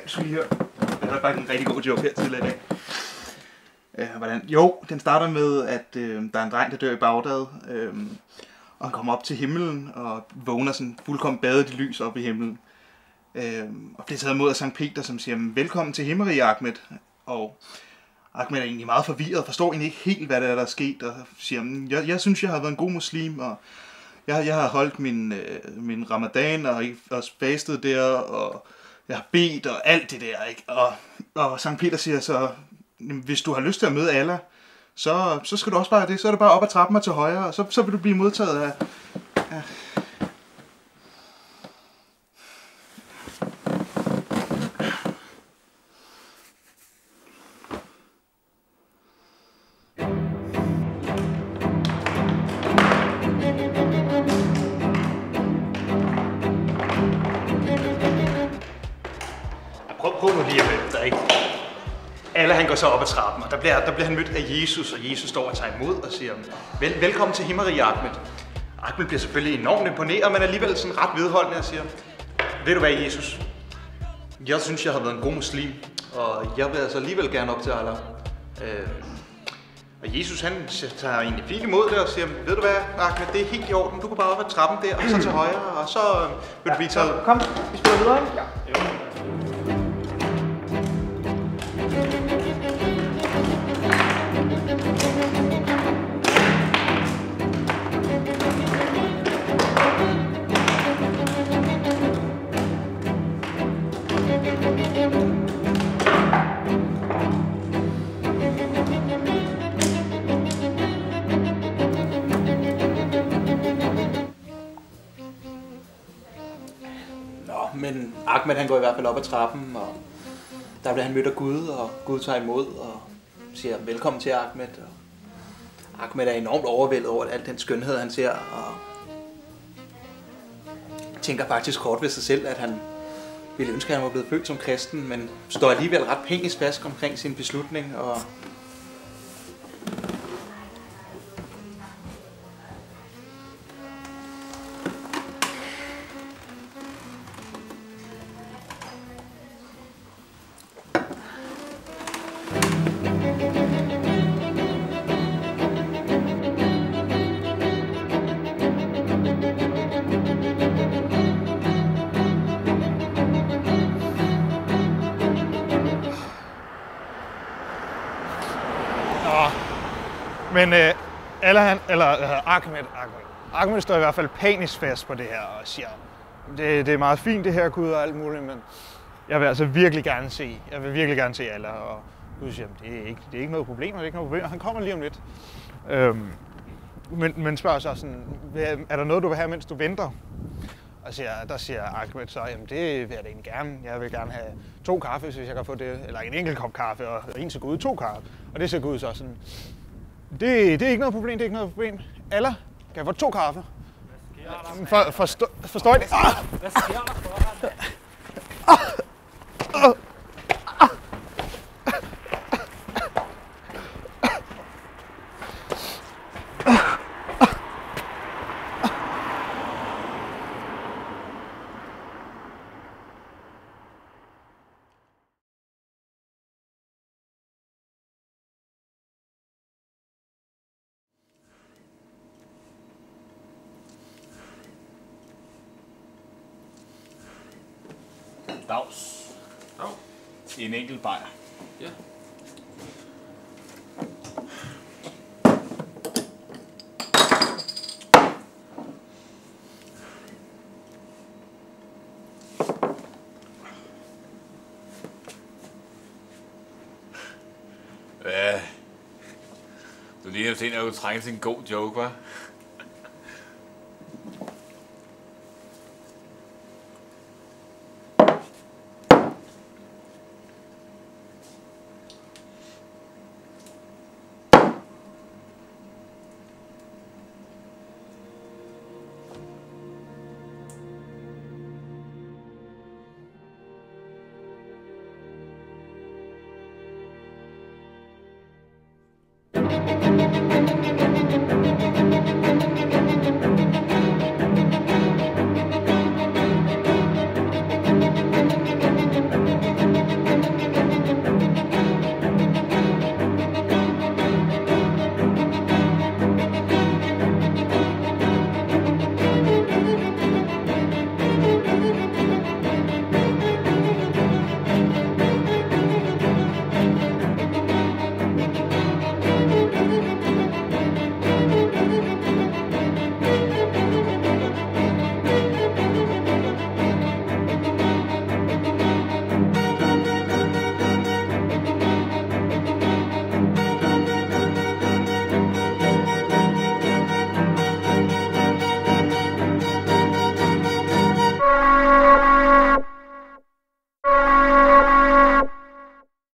skal lige høre. Jeg har faktisk en rigtig god joke her til i dag. Hvordan? Jo, den starter med, at der er en dreng, der dør i Bagdad. Og han kommer op til himlen og vågner sådan fuldkommen badet i lys op i himlen. Og bliver taget imod af Sankt Peter, som siger, velkommen til himmerige, Ahmed. Og Ahmed er egentlig meget forvirret og forstår egentlig ikke helt, hvad der er sket. Og siger, jeg synes, jeg har været en god muslim, og jeg har holdt min ramadan og fastet der, og jeg har bedt og alt det der, ikke? Og Sankt Peter siger så, hvis du har lyst til at møde Allah, så skal du også bare det. Så er det bare op ad trappen og til højre, og så vil du blive modtaget af... Prøv nu lige at vente dig, ikke? Allah, han går så op ad trappen, og der bliver han mødt af Jesus, og Jesus står og tager imod og siger, velkommen til himmerige, Ahmed. Ahmed bliver selvfølgelig enormt imponeret, men alligevel sådan ret vedholdende og siger, ved du hvad, Jesus? Jeg synes, jeg har været en god muslim, og jeg vil altså alligevel gerne op til Allah. Og Jesus, han tager egentlig fint imod det og siger, ved du hvad, Ahmed, det er helt i orden, du går bare op ad trappen der, og så til højre, og så vil du blive taget. Kom, vi spiller videre, ikke? Ja. Men Ahmed, han går i hvert fald op ad trappen, og der bliver han mødt af Gud, og Gud tager imod og siger velkommen til Ahmed. Og Ahmed er enormt overvældet over al den skønhed, han ser, og tænker faktisk kort ved sig selv, at han ville ønske, at han var blevet født som kristen, men står alligevel ret pænisk fast omkring sin beslutning. Og Men Ahmed står i hvert fald panisk fast på det her og siger, det er meget fint det her, Gud og alt muligt, men jeg vil altså virkelig gerne se Allah. Og Gud siger, det er ikke noget problem, han kommer lige om lidt. Men spørger så sådan, er der noget, du vil have, mens du venter? Og der siger Ahmed så, jamen det vil jeg da egentlig gerne. Jeg vil gerne have 2 kaffe, hvis jeg kan få det, eller en enkelt kop kaffe, og en til Gud 2 kaffe. Og det siger Gud så sådan, det er ikke noget problem, Allah, kan jeg få 2 kaffe? Forstår I det? Hvad sker der for dig? Dags. En enkelt bajer. Ja. Du ligner jo til en, at du trænger til en god joke, hva'?